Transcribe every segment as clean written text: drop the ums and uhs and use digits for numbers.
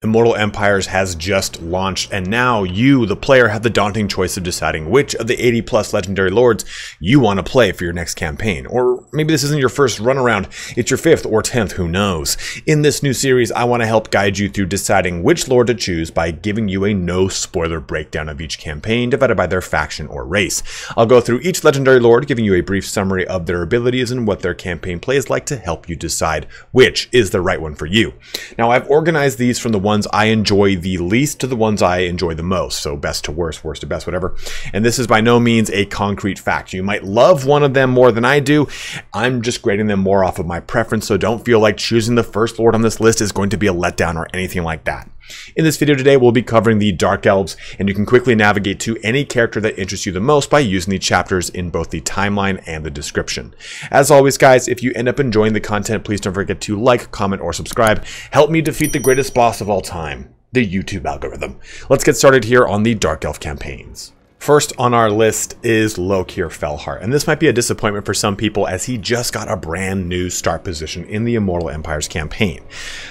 Immortal Empires has just launched, and now you, the player, have the daunting choice of deciding which of the 80 plus legendary lords you want to play for your next campaign. Or maybe this isn't your first run around, it's your 5th or 10th, who knows. In this new series, I want to help guide you through deciding which lord to choose by giving you a no spoiler breakdown of each campaign divided by their faction or race. I'll go through each legendary lord, giving you a brief summary of their abilities and what their campaign play is like to help you decide which is the right one for you. Now, I've organized these from the ones I enjoy the least to the ones I enjoy the most. So best to worst, worst to best, whatever. And this is by no means a concrete fact. You might love one of them more than I do. I'm just grading them more off of my preference, so don't feel like choosing the first lord on this list is going to be a letdown or anything like that. In this video today, we'll be covering the Dark Elves, and you can quickly navigate to any character that interests you the most by using the chapters in both the timeline and the description. As always, guys, if you end up enjoying the content, please don't forget to like, comment, or subscribe. Help me defeat the greatest boss of all time, the YouTube algorithm. Let's get started here on the Dark Elf campaigns. First on our list is Lokhir Fellheart, and this might be a disappointment for some people as he just got a brand new start position in the Immortal Empires campaign.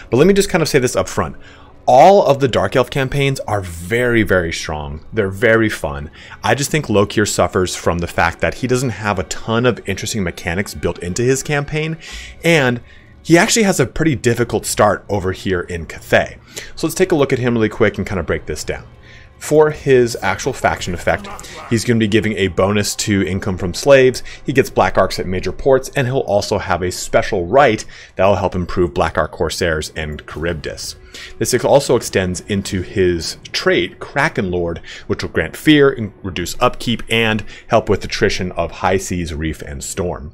But let me just kind of say this up front. All of the Dark Elf campaigns are very, very strong. They're very fun. I just think Lokhir suffers from the fact that he doesn't have a ton of interesting mechanics built into his campaign, and he actually has a pretty difficult start over here in Cathay. So let's take a look at him really quick and kind of break this down. For his actual faction effect, he's going to be giving a bonus to income from slaves. He gets Black Arcs at major ports, and he'll also have a special right that will help improve Black Arc Corsairs and Charybdis. This also extends into his trait, Kraken Lord, which will grant fear, and reduce upkeep, and help with attrition of High Seas, Reef, and Storm.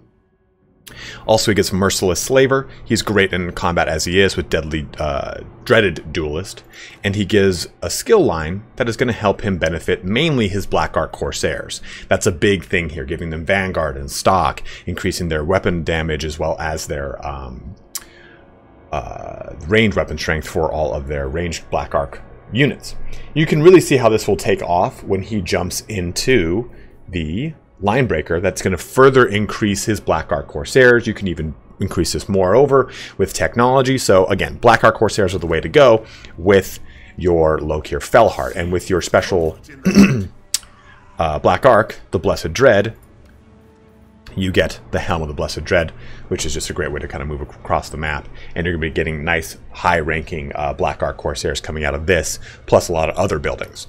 Also, he gets Merciless Slaver. He's great in combat as he is with Dreaded Duelist. And he gives a skill line that is going to help him benefit mainly his Black Arc Corsairs. That's a big thing here, giving them Vanguard and Stock, increasing their weapon damage as well as their ranged weapon strength for all of their ranged Black Arc units. You can really see how this will take off when he jumps into the Linebreaker. That's going to further increase his Black Arc Corsairs. You can even increase this moreover with technology. So again, Black Arc Corsairs are the way to go with your Lokhir Fellheart. And with your special Black Arc, the Blessed Dread, you get the Helm of the Blessed Dread, which is just a great way to kind of move across the map. And you're going to be getting nice, high-ranking Black Arc Corsairs coming out of this, plus a lot of other buildings.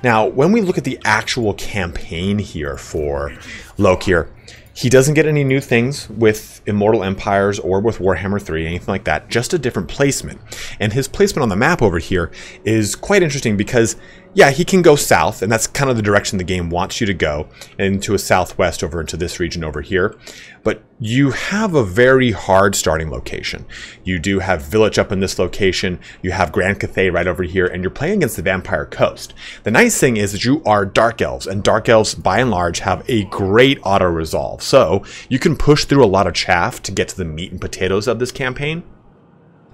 Now, when we look at the actual campaign here for Lokhir, he doesn't get any new things with Immortal Empires or with Warhammer 3, anything like that, just a different placement. And his placement on the map over here is quite interesting because, yeah, he can go south, and that's kind of the direction the game wants you to go, and to a southwest over into this region over here. But you have a very hard starting location. You do have Village up in this location, you have Grand Cathay right over here, and you're playing against the Vampire Coast. The nice thing is that you are Dark Elves, and Dark Elves, by and large, have a great auto-resolve. So you can push through a lot of chaff to get to the meat and potatoes of this campaign.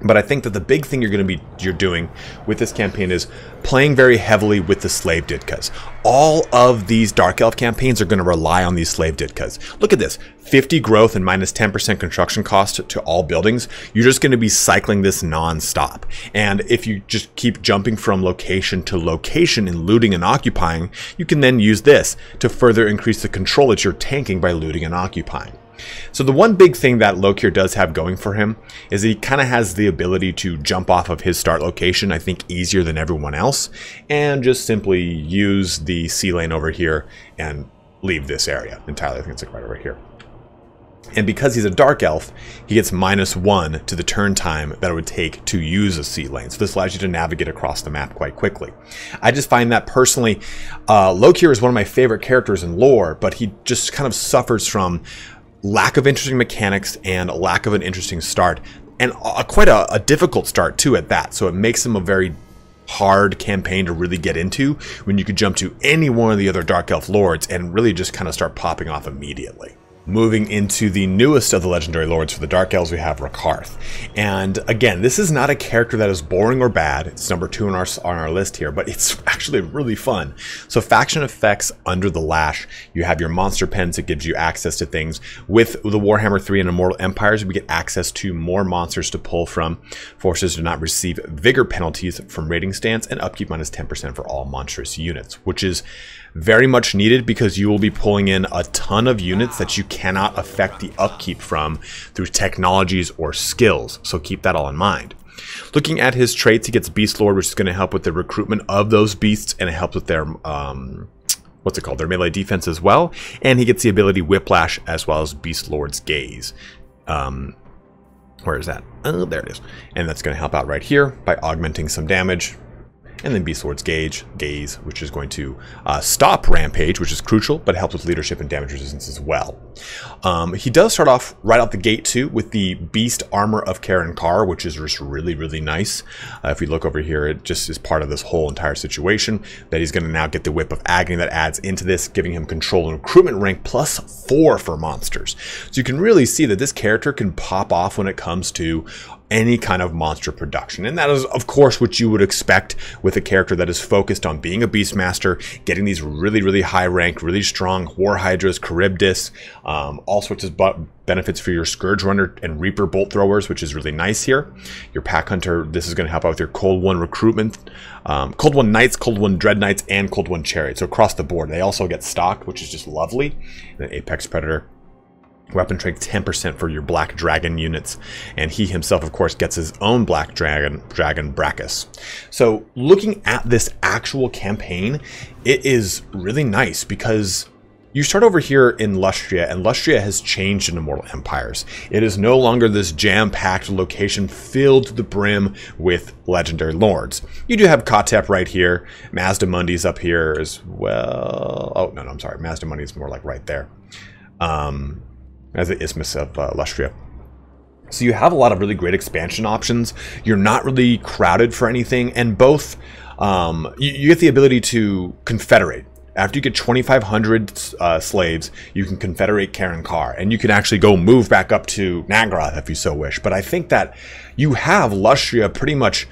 But I think that the big thing you're doing with this campaign is playing very heavily with the slave Ditkas. All of these Dark Elf campaigns are going to rely on these slave Ditkas. Look at this, 50 growth and minus 10% construction cost to all buildings. You're just going to be cycling this non-stop. And if you just keep jumping from location to location and looting and occupying, you can then use this to further increase the control that you're tanking by looting and occupying. So the one big thing that Lokhir does have going for him is that he kind of has the ability to jump off of his start location, I think, easier than everyone else, and just simply use the sea lane over here and leave this area entirely. I think it's like right over here. And because he's a Dark Elf, he gets -1 to the turn time that it would take to use a sea lane. So this allows you to navigate across the map quite quickly. I just find that personally, Lokhir is one of my favorite characters in lore, but he just kind of suffers from lack of interesting mechanics and a lack of an interesting start, and quite a difficult start too at that. So it makes him a very hard campaign to really get into when you could jump to any one of the other Dark Elf lords and really just kind of start popping off immediately. Moving into the newest of the legendary lords for the Dark Elves, we have Rakarth. And again, this is not a character that is boring or bad. It's number 2 on our list here, but it's actually really fun. So faction effects under the lash. You have your monster pens that gives you access to things. With the Warhammer 3 and Immortal Empires, we get access to more monsters to pull from. Forces do not receive vigor penalties from rating stance, and upkeep minus 10% for all monstrous units, which is very much needed because you will be pulling in a ton of units that you cannot affect the upkeep from through technologies or skills. So keep that all in mind. Looking at his traits, he gets Beast Lord, which is going to help with the recruitment of those beasts, and it helps with their what's it called? Their melee defense as well. And he gets the ability Whiplash as well as Beast Lord's Gaze. Where is that? Oh, there it is. And that's going to help out right here by augmenting some damage. And then Beast Lord's Gaze, which is going to stop Rampage, which is crucial, but helps with leadership and damage resistance as well. He does start off right out the gate, too, with the Beast Armor of Karen Carr, which is just really, really nice. If we look over here, it just is part of this whole entire situation, that he's going to now get the Whip of Agony that adds into this, giving him control and recruitment rank +4 for monsters. So you can really see that this character can pop off when it comes to any kind of monster production. And that is, of course, what you would expect with a character that is focused on being a Beastmaster, getting these really, really high rank, really strong War Hydras, Charybdis, all sorts of benefits for your Scourge Runner and Reaper Bolt Throwers, which is really nice here. Your Pack Hunter, this is going to help out with your Cold One recruitment. Cold One Knights, Cold One Dread Knights, and Cold One Chariot. So across the board, they also get stocked, which is just lovely. And then Apex Predator. Weapon strength 10% for your Black Dragon units, and he himself, of course, gets his own Black Dragon Brachus. So looking at this actual campaign, it is really nice because you start over here in Lustria, and Lustria has changed in Immortal Empires. It is no longer this jam-packed location filled to the brim with legendary lords. You do have Kotep right here, Mazdamundi's up here as well. Oh, no, I'm sorry, Mazdamundi's more like right there. As the Isthmus of Lustria. So you have a lot of really great expansion options. You're not really crowded for anything, and both you get the ability to confederate. After you get 2,500 slaves, you can confederate Karen Carr, and you can actually go move back up to Nagrath if you so wish. But I think that you have Lustria pretty much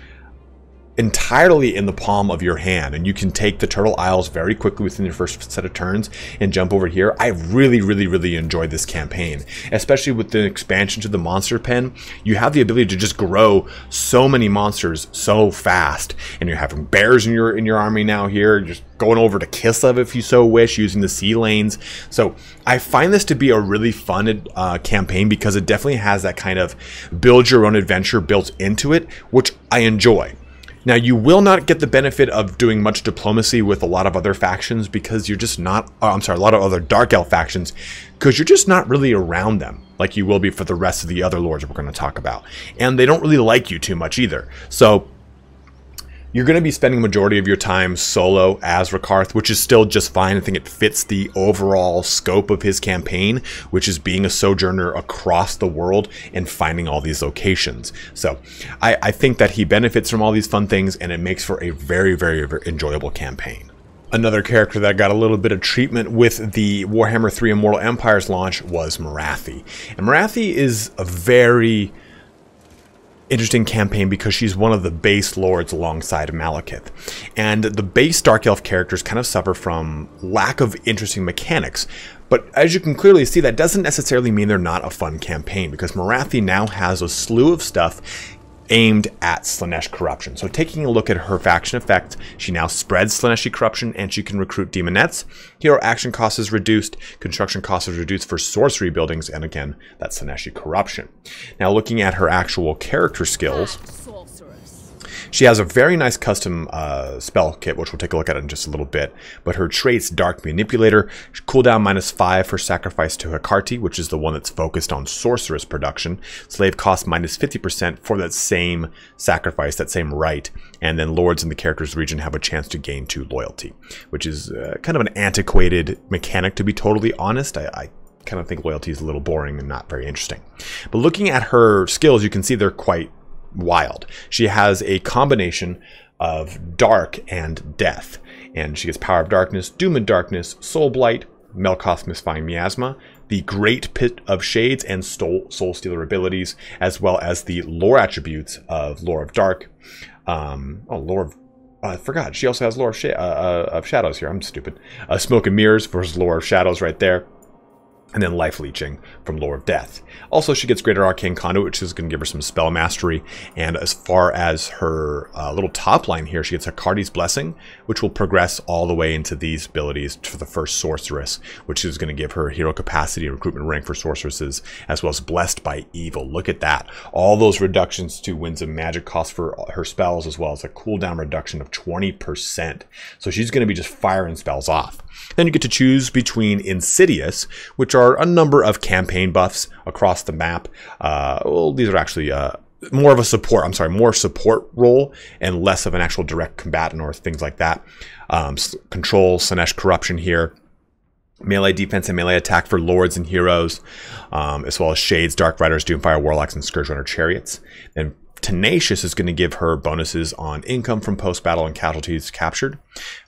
entirely in the palm of your hand, and you can take the Turtle Isles very quickly within your first set of turns and jump over here. I really, really, really enjoyed this campaign, especially with the expansion to the monster pen. You have the ability to just grow so many monsters so fast, and you're having bears in your army now here, just going over to Kislev if you so wish, using the sea lanes. So I find this to be a really fun campaign because it definitely has that kind of build your own adventure built into it, which I enjoy. Now, you will not get the benefit of doing much diplomacy with a lot of other factions because you're just not, I'm sorry, a lot of other Dark Elf factions, because you're just not really around them like you will be for the rest of the other lords we're going to talk about. And they don't really like you too much either. So you're going to be spending the majority of your time solo as Rakarth, which is still just fine. I think it fits the overall scope of his campaign, which is being a sojourner across the world and finding all these locations. So I think that he benefits from all these fun things, and it makes for a very, very, very enjoyable campaign. Another character that got a little bit of treatment with the Warhammer 3 Immortal Empires launch was Morathi. And Morathi is a very interesting campaign because she's one of the base lords alongside Malekith. And the base Dark Elf characters kind of suffer from lack of interesting mechanics. But as you can clearly see, that doesn't necessarily mean they're not a fun campaign, because Morathi now has a slew of stuff aimed at Slaanesh Corruption. So taking a look at her faction effect, she now spreads Slaaneshi Corruption, and she can recruit Demonettes. Hero action cost is reduced, construction cost is reduced for sorcery buildings, and again, that's Slaaneshi Corruption. Now looking at her actual character skills, she has a very nice custom spell kit, which we'll take a look at in just a little bit. But her traits, Dark Manipulator, cooldown -5 for Sacrifice to Hakarti, which is the one that's focused on sorceress production. Slave cost -50% for that same sacrifice, that same rite. And then lords in the character's region have a chance to gain 2 loyalty, which is kind of an antiquated mechanic, to be totally honest. I kind of think loyalty is a little boring and not very interesting. But looking at her skills, you can see they're quite wild. She has a combination of dark and death, and she gets Power of Darkness, Doom and Darkness, Soul Blight, Melkoth Misfying Miasma, the Great Pit of Shades and Soul Stealer abilities, as well as the lore attributes of Lore of Dark. I forgot. She also has Lore of Shadows here. I'm stupid. Smoke and Mirrors versus Lore of Shadows right there. And then Life Leeching from Lore of Death. Also, she gets Greater Arcane Conduit, which is going to give her some spell mastery. And as far as her little top line here, she gets Hakardi's Blessing, which will progress all the way into these abilities for the first Sorceress, which is going to give her hero capacity and recruitment rank for sorceresses, as well as Blessed by Evil. Look at that. All those reductions to Winds of Magic cost for her spells, as well as a cooldown reduction of 20%. So she's going to be just firing spells off. Then you get to choose between Insidious, which are a number of campaign buffs across the map. Well, these are actually more of a support, more support role and less of an actual direct combatant or things like that. Control, Slaanesh Corruption here. Melee defense and melee attack for lords and heroes, as well as Shades, Dark Riders, Doomfire, Warlocks, and Scourge Runner Chariots. And Tenacious is going to give her bonuses on income from post-battle and casualties captured.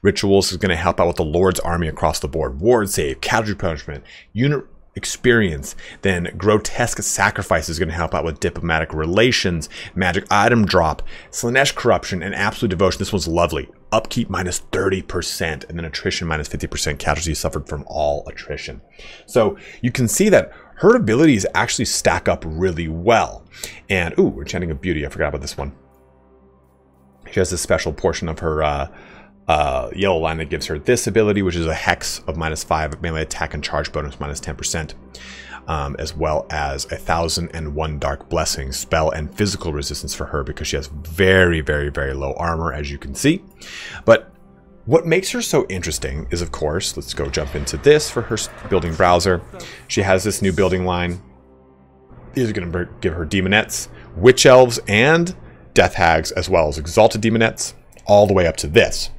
Rituals is going to help out with the Lord's army across the board. Ward save, casualty punishment, unit experience. Then Grotesque Sacrifice is going to help out with diplomatic relations, magic item drop, Slaanesh Corruption, and Absolute Devotion. This one's lovely. Upkeep minus 30%, and then attrition minus 50%. Casualties suffered from all attrition. So you can see that her abilities actually stack up really well. And, ooh, Enchanting of Beauty. I forgot about this one. She has a special portion of her yellow line that gives her this ability, which is a Hex of -5 melee attack and charge bonus minus 10%, as well as 1001 Dark Blessing spell and physical resistance for her because she has very, very, very low armor, as you can see. But what makes her so interesting is, of course, let's go jump into this for her building browser. She has this new building line. These are going to give her Demonettes, Witch Elves, and Death Hags, as well as Exalted Demonettes, all the way up to this.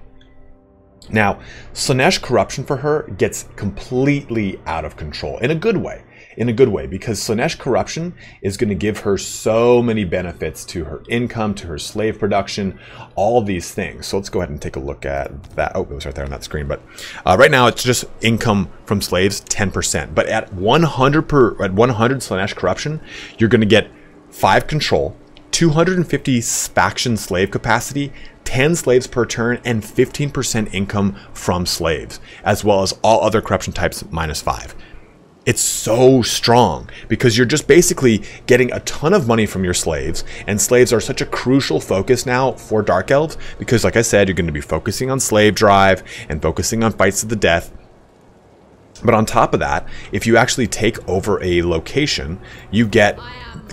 Now, Slaanesh Corruption for her gets completely out of control in a good way. Because Slaanesh Corruption is going to give her so many benefits to her income, to her slave production, all of these things. So let's go ahead and take a look at that. Oh, it was right there on that screen. But right now it's just income from slaves, 10%. But at 100 Slaanesh Corruption, you're going to get 5 control, 250 faction slave capacity, 10 slaves per turn, and 15% income from slaves, as well as all other corruption types -5. It's so strong because you're just basically getting a ton of money from your slaves, and slaves are such a crucial focus now for Dark Elves because, like I said, you're going to be focusing on slave drive and focusing on fights to the death. But on top of that, if you actually take over a location, you get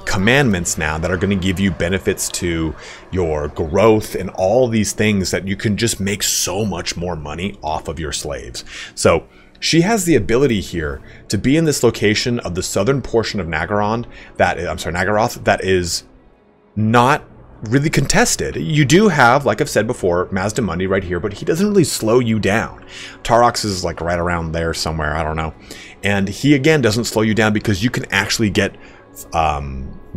commandments now that are going to give you benefits to your growth and all these things that you can just make so much more money off of your slaves. So she has the ability here to be in this location of the southern portion of Nagaroth that is not really contested. You do have, like I've said before, Mazdamundi right here, but he doesn't really slow you down. Tarox is like right around there somewhere, I don't know. And he again doesn't slow you down because you can actually get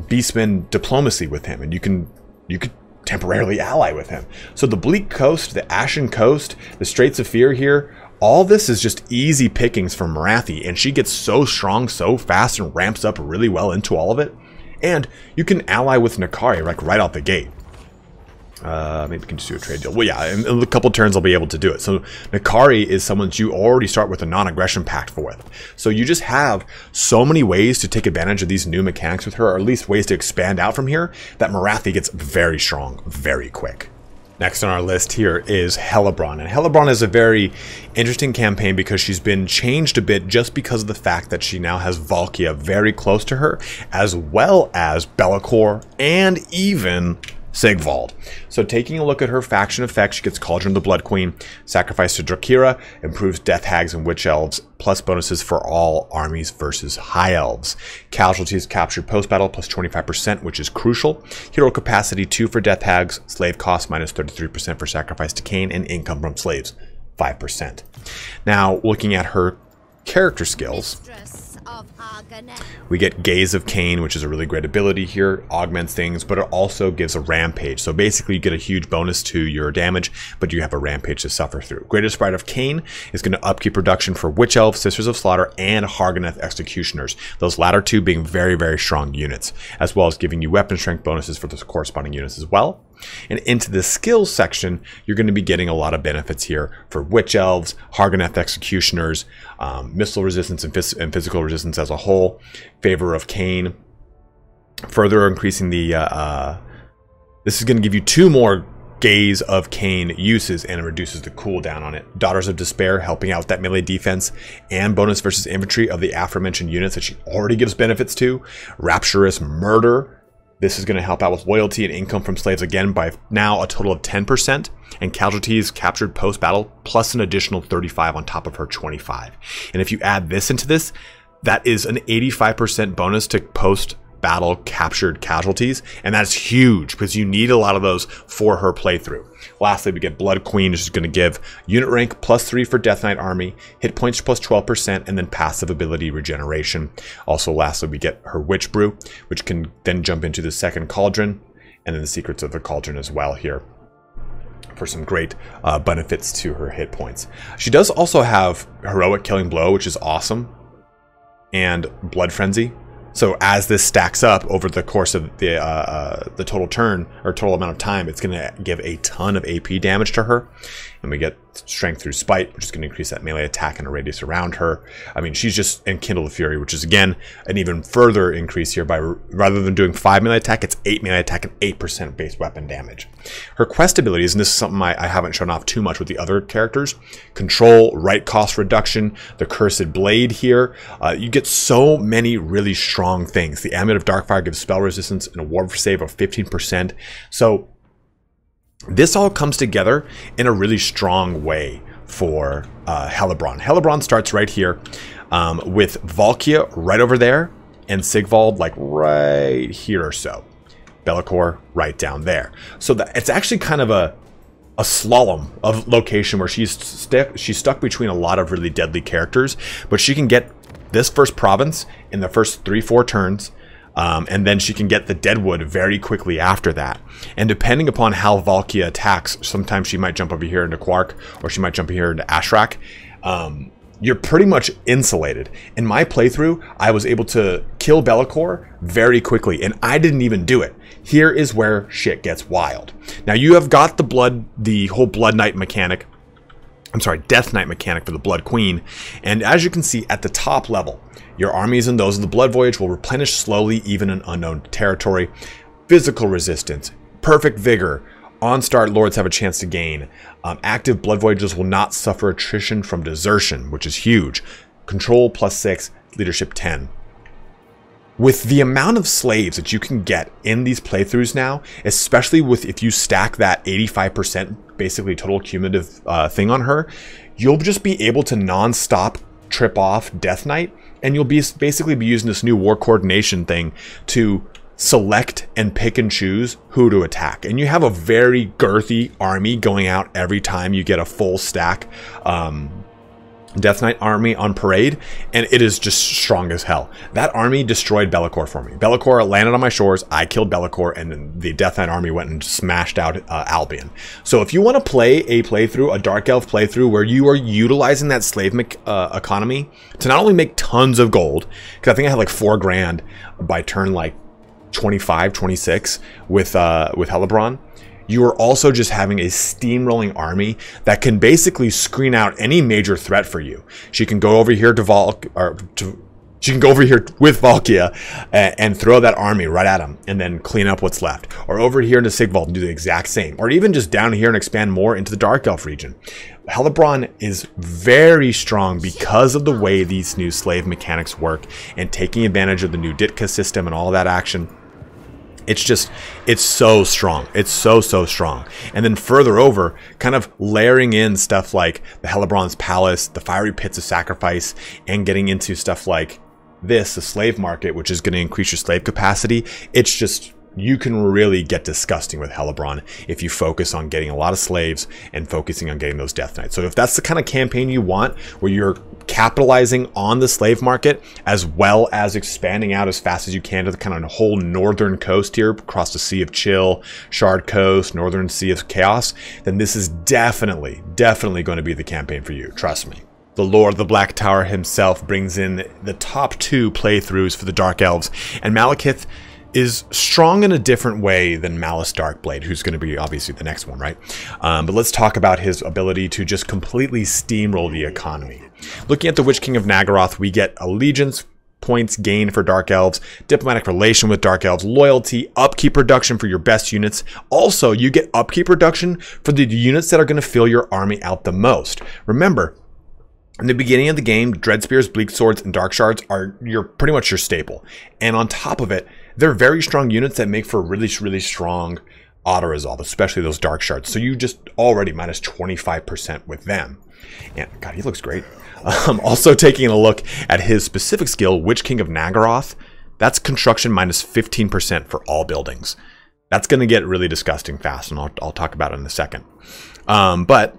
Beastman diplomacy with him, and you could temporarily ally with him. So the Bleak Coast, the Ashen Coast, the Straits of Fear here, all this is just easy pickings for Morathi, and she gets so strong so fast and ramps up really well into all of it. And you can ally with Nakari like right out the gate. Maybe we can just do a trade deal. Well, yeah, in a couple turns I'll be able to do it. So Nakari is someone that you already start with a non-aggression pact with. So you just have so many ways to take advantage of these new mechanics with her, or at least ways to expand out from here, that Morathi gets very strong very quick. Next on our list here is Hellebron. And Hellebron is a very interesting campaign because she's been changed a bit just because of the fact that she now has Valkia very close to her, as well as Be'lakor and even Sigvald. So taking a look at her faction effects, she gets Cauldron of the Blood Queen, Sacrifice to Drakira, improves Death Hags and Witch Elves, plus bonuses for all armies versus High Elves. Casualties captured post-battle plus 25%, which is crucial. Hero capacity 2 for Death Hags, slave cost minus 33% for Sacrifice to Cain, and income from slaves 5%. Now, looking at her character skills, We get Gaze of Cain, which is a really great ability here, augments things, but it also gives a rampage. So basically you get a huge bonus to your damage, but you have a rampage to suffer through. Greatest Sprite of Cain is going to upkeep production for Witch Elves, Sisters of Slaughter, and Harganeth Executioners. Those latter two being very, very strong units, as well as giving you weapon strength bonuses for those corresponding units as well. And into the skills section, you're going to be getting a lot of benefits here for Witch Elves, Harganeth Executioners, missile resistance and physical resistance as a whole, Favor of Cain, further increasing the, this is going to give you 2 more Gaze of Cain uses, and it reduces the cooldown on it. Daughters of Despair, helping out with that melee defense and bonus versus infantry of the aforementioned units that she already gives benefits to. Rapturous Murder. This is going to help out with loyalty and income from slaves again by now a total of 10%, and casualties captured post-battle plus an additional 35 on top of her 25. And if you add this into this, that is an 85% bonus to post-battle captured casualties, and that's huge because you need a lot of those for her playthrough. Lastly, we get Blood Queen, which is going to give unit rank +3 for Death Knight Army, hit points +12%, and then passive ability regeneration. Also, lastly, we get her Witch Brew, which can then jump into the second cauldron, and then the Secrets of the Cauldron as well here for some great benefits to her hit points. She does also have Heroic Killing Blow, which is awesome, and Blood Frenzy. So as this stacks up over the course of the total turn or total amount of time, it's going to give a ton of AP damage to her. And we get Strength through Spite, which is going to increase that melee attack and a radius around her. I mean, she's just in Kindle the Fury, which is again an even further increase here by rather than doing 5 melee attack, it's 8 melee attack and 8% base weapon damage. Her quest abilities, and this is something I haven't shown off too much with the other characters: Control, Right Cost Reduction, the Cursed Blade here. You get so many really strong things. The Amulet of Darkfire gives spell resistance and a warp save of 15%. So this all comes together in a really strong way for Hellebron. Hellebron starts right here with Valkia right over there and Sigvald like right here or so. Be'lakor right down there. So that it's actually kind of a slalom of location where she's stuck between a lot of really deadly characters, but she can get this first province in the first 3-4 turns. And then she can get the Deadwood very quickly after that. And depending upon how Valkia attacks, sometimes she might jump over here into Quark, or she might jump here into Ashrak. You're pretty much insulated. In my playthrough, I was able to kill Be'lakor very quickly, and I didn't even do it. Here is where shit gets wild. Now you have got the whole Blood Knight mechanic. I'm sorry, Death Knight mechanic for the Blood Queen. And as you can see at the top level, your armies and those of the Blood Voyage will replenish slowly, even in unknown territory. Physical resistance, perfect vigor, on-start lords have a chance to gain. Active Blood Voyages will not suffer attrition from desertion, which is huge. Control +6, leadership 10. With the amount of slaves that you can get in these playthroughs now, especially with if you stack that 85% basically total cumulative thing on her, you'll just be able to non-stop trip off Death Knight, and you'll basically be using this new war coordination thing to select and pick and choose who to attack. And you have a very girthy army going out every time you get a full stack Death Knight army on parade, and it is just strong as hell. That army destroyed Be'lakor for me. Be'lakor landed on my shores, I killed Be'lakor, and then the Death Knight army went and smashed out Albion. So if you want to play a playthrough, a Dark Elf playthrough, where you are utilizing that slave economy to not only make tons of gold, because I think I had like 4 grand by turn like 25, 26 with Hellebron, you are also just having a steamrolling army that can basically screen out any major threat for you. She can go over here she can go over here with Valkia and throw that army right at him and then clean up what's left. Or over here into Sigvald and do the exact same. Or even just down here and expand more into the Dark Elf region. Hellebron is very strong because of the way these new slave mechanics work and taking advantage of the new Ditka system and all that action. It's so strong. It's so strong. And then further over, kind of layering in stuff like the Hellebron's Palace, the Fiery Pits of Sacrifice, and getting into stuff like this, the slave market, which is going to increase your slave capacity. It's just, you can really get disgusting with Hellebron if you focus on getting a lot of slaves and focusing on getting those Death Knights. So if that's the kind of campaign you want, where you're capitalizing on the slave market, as well as expanding out as fast as you can to the kind of whole northern coast here, across the Sea of Chill, Shard Coast, Northern Sea of Chaos, then this is definitely going to be the campaign for you. Trust me. The Lord of the Black Tower himself brings in the top 2 playthroughs for the Dark Elves, and Malekith is strong in a different way than Malus Darkblade, who's going to be obviously the next one, right? But let's talk about his ability to just completely steamroll the economy. Looking at the Witch King of Nagaroth, we get allegiance points gained for Dark Elves, diplomatic relation with Dark Elves, loyalty, upkeep reduction for your best units. Also, you get upkeep reduction for the units that are going to fill your army out the most. Remember, in the beginning of the game, Dread Spears, Bleak Swords, and Dark Shards are pretty much your staple. And on top of it, they're very strong units that make for really strong auto-resolve, especially those Dark Shards. So you just already minus 25% with them. And God, he looks great. Also taking a look at his specific skill, Witch King of Nagaroth, that's construction minus 15% for all buildings. That's going to get really disgusting fast, and I'll talk about it in a second. But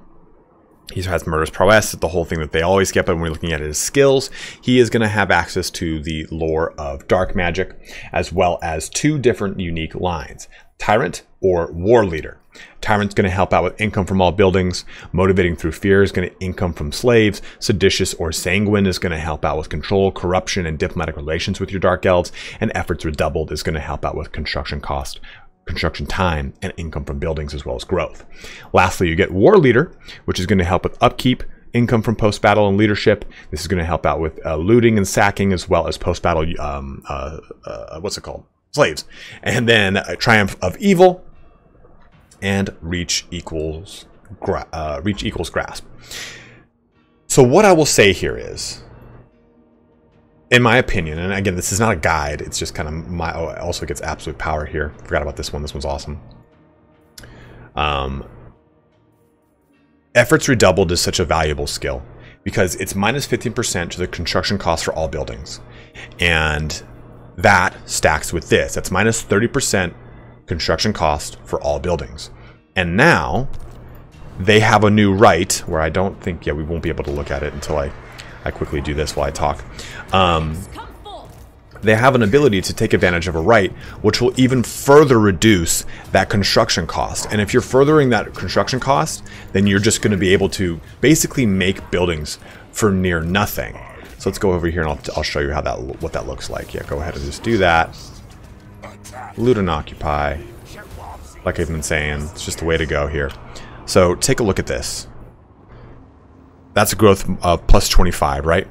he has Murderous Prowess, the whole thing that they always get, but when we're looking at his skills, he is going to have access to the lore of dark magic, as well as 2 different unique lines. Tyrant or War Leader. Tyrant's going to help out with income from all buildings. Motivating Through Fear is going to income from slaves. Seditious or Sanguine is going to help out with control, corruption, and diplomatic relations with your Dark Elves. And Efforts Redoubled is going to help out with construction cost, construction time, and income from buildings, as well as growth. Lastly, you get War Leader, which is going to help with upkeep, income from post-battle, and leadership. This is going to help out with looting and sacking, as well as post-battle, what's it called? Slaves. And then Triumph of Evil, and Reach equals Grasp. So what I will say here is, in my opinion, and again, this is not a guide, it's just kind of my, oh, it also gets absolute power here. Forgot about this one. This one's awesome. Efforts Redoubled is such a valuable skill because it's minus 15% to the construction cost for all buildings. And that stacks with this. That's minus 30% construction cost for all buildings. And now they have a new right where I don't think, yeah, we won't be able to look at it until I quickly do this while I talk. They have an ability to take advantage of a right, which will even further reduce that construction cost. And if you're furthering that construction cost, then you're just going to be able to basically make buildings for near nothing. So let's go over here and I'll show you how what that looks like. Yeah, go ahead and just do that. Loot and occupy. Like I've been saying, it's just the way to go here. So take a look at this. That's a growth of plus 25, right?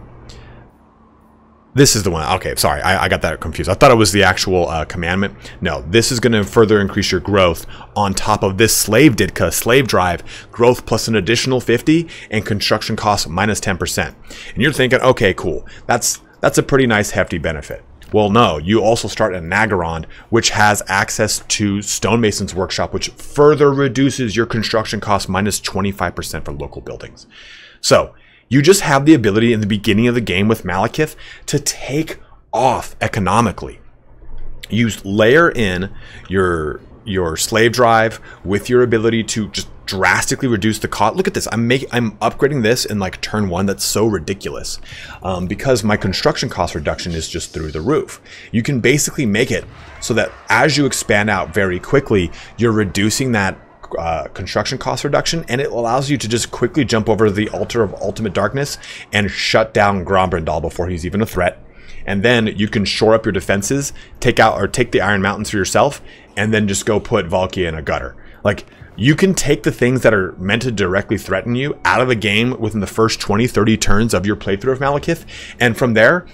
This is the one. Okay, sorry, I got that confused. I thought it was the actual commandment. No, this is going to further increase your growth on top of this slave Ditka slave drive. Growth plus an additional 50 and construction costs minus 10%. And you're thinking, okay, cool. That's a pretty nice hefty benefit. Well, no, you also start at Nagaroth, which has access to Stonemason's Workshop, which further reduces your construction costs minus 25% for local buildings. So you just have the ability in the beginning of the game with Malekith to take off economically. You layer in your slave drive with your ability to just drastically reduce the cost. Look at this. I'm upgrading this in like turn 1. That's so ridiculous because my construction cost reduction is just through the roof. You can basically make it so that as you expand out very quickly, you're reducing that construction cost reduction, and it allows you to just quickly jump over the altar of ultimate darkness and shut down Grombrindal before he's even a threat. And then you can shore up your defenses, take the Iron Mountains for yourself, and then just go put Valkia in a gutter. Like, you can take the things that are meant to directly threaten you out of the game within the first 20-30 turns of your playthrough of Malekith, and from there,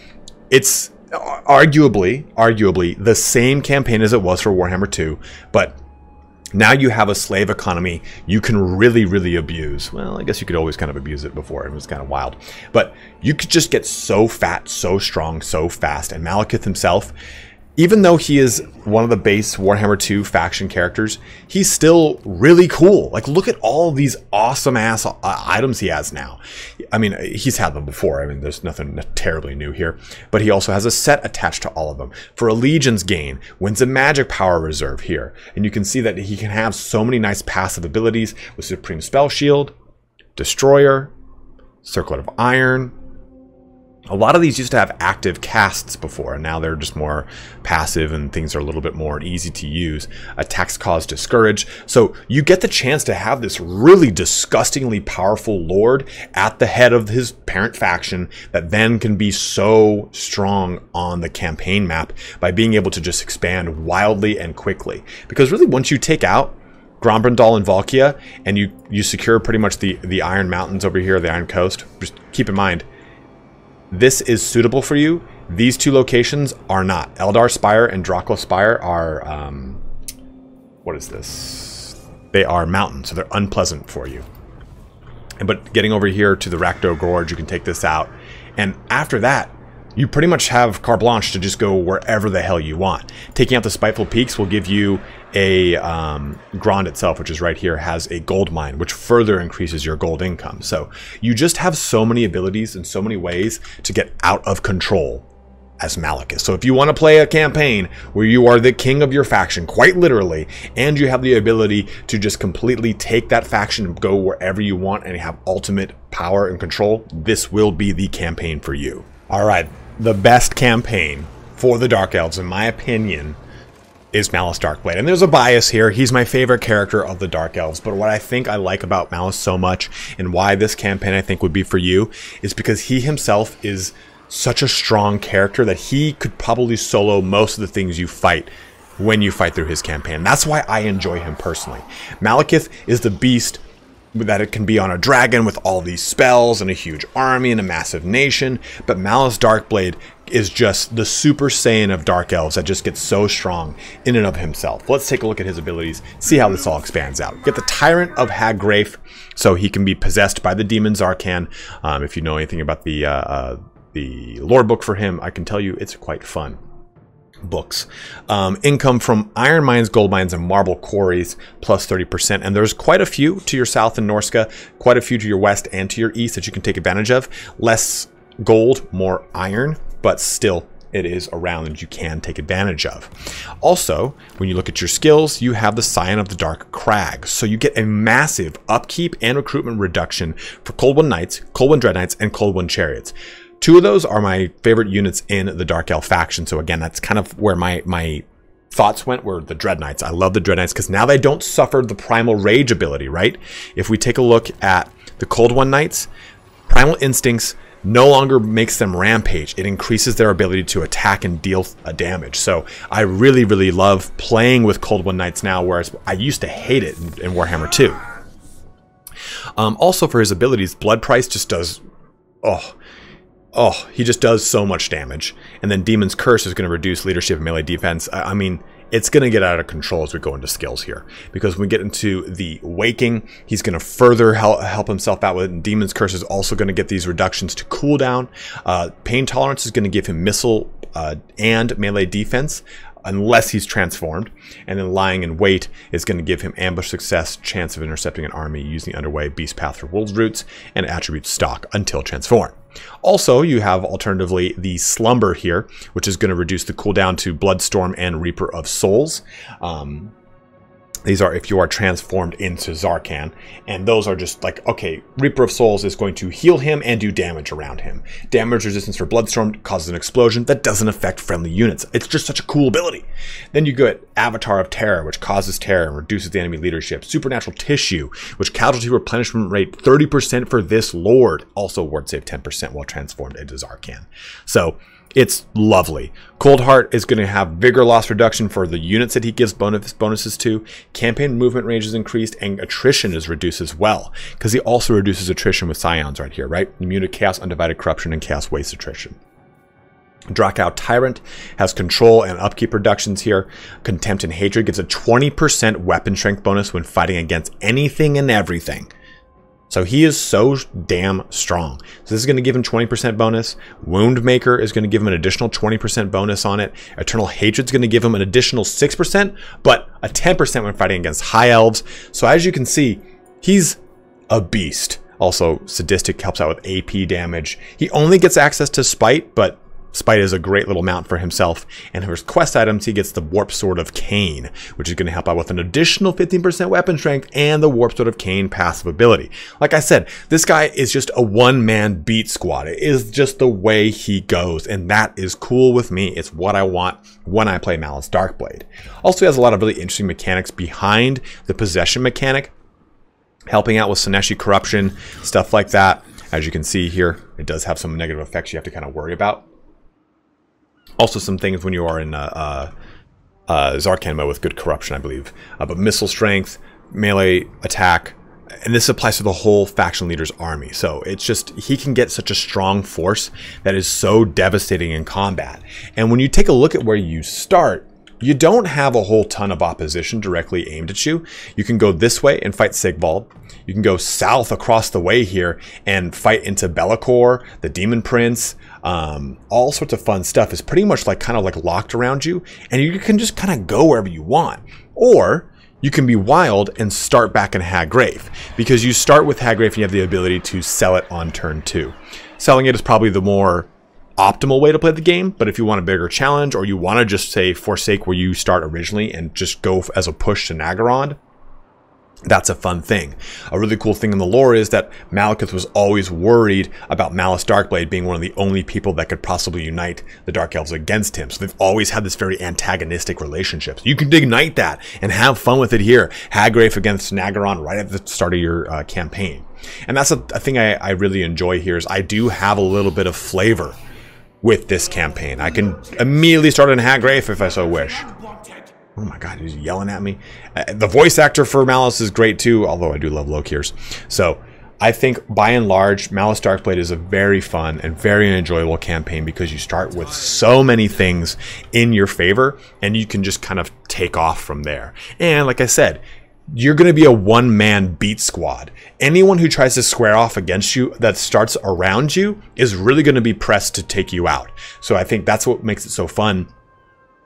it's arguably the same campaign as it was for Warhammer 2, but now you have a slave economy you can really abuse. Well, I guess you could always kind of abuse it before. It was kind of wild. But you could just get so fat, so strong, so fast. And Malekith himself, even though he is one of the base Warhammer 2 faction characters, he's still really cool. Like, look at all these awesome ass items he has now. I mean, he's had them before. I mean, there's nothing terribly new here. But he also has a set attached to all of them. For Allegiance gain, wins a magic power reserve here. And you can see that he can have so many nice passive abilities with Supreme Spell Shield, Destroyer, Circlet of Iron, A lot of these used to have active casts before, and now they're just more passive and things are a little bit more easy to use. Attacks cause discourage. So you get the chance to have this really disgustingly powerful lord at the head of his parent faction that then can be so strong on the campaign map by being able to just expand wildly and quickly. Because really, once you take out Grombrindal and Valkia and you secure pretty much the Iron Mountains over here, the Iron Coast, just keep in mind, this is suitable for you. These two locations are not. Eldar Spire and Dracula Spire are, what is this? They are mountains, so they're unpleasant for you. But getting over here to the Rakdo Gorge, you can take this out. And after that, you pretty much have carte blanche to just go wherever the hell you want. Taking out the Spiteful Peaks will give you a Grand itself, which is right here, has a gold mine, which further increases your gold income. So you just have so many abilities and so many ways to get out of control as Malekith. So if you want to play a campaign where you are the king of your faction, quite literally, and you have the ability to just completely take that faction and go wherever you want and have ultimate power and control, this will be the campaign for you. All right, the best campaign for the Dark Elves, in my opinion, is Malus Darkblade. And there's a bias here. He's my favorite character of the Dark Elves. But what I think I like about Malus so much, and why this campaign I think would be for you, is because he himself is such a strong character that he could probably solo most of the things you fight when you fight through his campaign. That's why I enjoy him personally. Malekith is the beast that it can be on a dragon with all these spells and a huge army and a massive nation, but Malus Darkblade is just the Super Saiyan of Dark Elves that just gets so strong in and of himself. Let's take a look at his abilities, see how this all expands out. Get the Tyrant of Haggrafe, so he can be possessed by the demon Zarkan. If you know anything about the lore book for him, I can tell you it's quite fun. Books. Income from iron mines, gold mines, and marble quarries plus 30%. And there's quite a few to your south in Norska, quite a few to your west and to your east that you can take advantage of. Less gold, more iron, but still it is around and you can take advantage of. Also, when you look at your skills, you have the Scion of the Dark Crag. So you get a massive upkeep and recruitment reduction for Cold One Knights, Cold One Dread Knights, and Cold One Chariots. Two of those are my favorite units in the Dark Elf faction. So again, that's kind of where my thoughts went, were the Dread Knights. I love the Dread Knights because now they don't suffer the Primal Rage ability, right? If we take a look at the Cold One Knights, Primal Instincts no longer makes them rampage. It increases their ability to attack and deal damage. So I really, really love playing with Cold One Knights now, whereas I used to hate it in Warhammer 2. Also for his abilities, Blood Price just does... he just does so much damage. And then Demon's Curse is going to reduce leadership and melee defense. I mean, it's going to get out of control as we go into skills here. Because when we get into the Waking, he's going to further help himself out with it. And Demon's Curse is also going to get these reductions to cooldown. Pain Tolerance is going to give him missile and melee defense, unless he's transformed. And then Lying in Wait is going to give him ambush success, chance of intercepting an army using Underway, Beast Path for Wolves Roots, and Attribute Stock until transformed. Also, you have alternatively the Slumber here, which is going to reduce the cooldown to Bloodstorm and Reaper of Souls. These are if you are transformed into Zarkan, and those are just like, okay, Reaper of Souls is going to heal him and do damage around him. Damage resistance for Bloodstorm causes an explosion that doesn't affect friendly units. It's just such a cool ability. Then you get Avatar of Terror, which causes terror and reduces the enemy leadership. Supernatural Tissue, which casualty replenishment rate 30% for this lord. Also ward save 10% while transformed into Zarkan. So it's lovely. Cold Heart is going to have vigor loss reduction for the units that he gives bonuses to. Campaign movement range is increased, and attrition is reduced as well, because he also reduces attrition with Scions right here, right? Immune to Chaos, Undivided Corruption, and Chaos Waste attrition. Drakau Tyrant has control and upkeep reductions here. Contempt and Hatred gets a 20% weapon strength bonus when fighting against anything and everything. So he is so damn strong. So this is going to give him 20% bonus. Woundmaker is going to give him an additional 20% bonus on it. Eternal Hatred is going to give him an additional 6%, but a 10% when fighting against High Elves. So as you can see, he's a beast. Also, Sadistic helps out with AP damage. He only gets access to Spite, but Spite is a great little mount for himself, and for his quest items, he gets the Warp Sword of Cain, which is going to help out with an additional 15% weapon strength and the Warp Sword of Cain passive ability. Like I said, this guy is just a one-man beat squad. It is just the way he goes, and that is cool with me. It's what I want when I play Malus Darkblade. Also, he has a lot of really interesting mechanics behind the possession mechanic, helping out with Sineshi corruption, stuff like that. As you can see here, it does have some negative effects you have to kind of worry about. Also some things when you are in Zarkan mode with good corruption, I believe. But missile strength, melee attack, and this applies to the whole faction leader's army. So it's just, he can get such a strong force that is so devastating in combat. And when you take a look at where you start, you don't have a whole ton of opposition directly aimed at you. You can go this way and fight Sigvald. You can go south across the way here and fight into Be'lakor, the Demon Prince. All sorts of fun stuff is pretty much like kind of like locked around you, and you can just kind of go wherever you want. Or you can be wild and start back in Haggrafe, because you start with Haggrafe and you have the ability to sell it on turn 2. Selling it is probably the more optimal way to play the game, but if you want a bigger challenge, or you want to just say forsake where you start originally and just go as a push to Naggarond, that's a fun thing. A really cool thing in the lore is that Malekith was always worried about Malus Darkblade being one of the only people that could possibly unite the Dark Elves against him. So they've always had this very antagonistic relationship. So you can ignite that and have fun with it here. Haggrafe against Naggarond right at the start of your campaign. And that's a thing I really enjoy here, is I do have a little bit of flavor with this campaign. I can immediately start in Haggrafe if I so wish. Oh my god, he's yelling at me. The voice actor for Malus is great too, although I do love Lokhir's. So I think by and large, Malus Darkblade is a very fun and very enjoyable campaign, because you start with so many things in your favor and you can just kind of take off from there. And like I said, you're going to be a one-man beat squad. Anyone who tries to square off against you that starts around you is really going to be pressed to take you out. So I think that's what makes it so fun.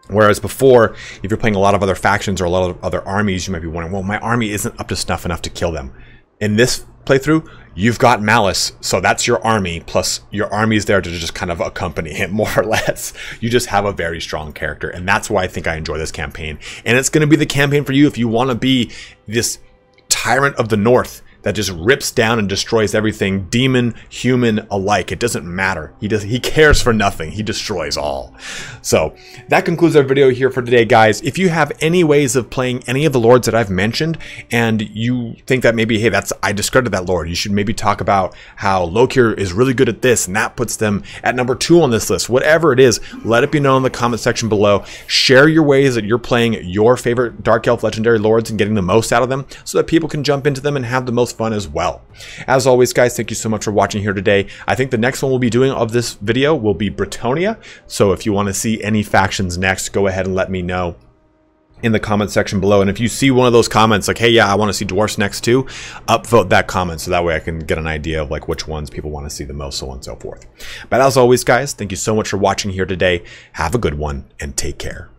Whereas before, if you're playing a lot of other factions or a lot of other armies, you might be wondering, well, my army isn't up to snuff enough to kill them. In this playthrough, you've got Malus, so that's your army, plus your army is there to just kind of accompany him, more or less. You just have a very strong character, and that's why I think I enjoy this campaign. And it's going to be the campaign for you if you want to be this tyrant of the North that just rips down and destroys everything, demon, human alike. It doesn't matter. He cares for nothing. He destroys all. So that concludes our video here for today, guys. If you have any ways of playing any of the lords that I've mentioned, and you think that maybe, hey, I discredited that lord, you should maybe talk about how Lokhir is really good at this, and that puts them at number 2 on this list. Whatever it is, let it be known in the comment section below. Share your ways that you're playing your favorite Dark Elf legendary lords and getting the most out of them, so that people can jump into them and have the most fun as well. As always, guys, thank you so much for watching here today. I think the next one we'll be doing of this video will be Bretonnia. So if you want to see any factions next, go ahead and let me know in the comment section below. And if you see one of those comments like, hey, yeah, I want to see dwarfs next too, upvote that comment, so that way I can get an idea of like which ones people want to see the most, so on and so forth. But as always, guys, thank you so much for watching here today. Have a good one and take care.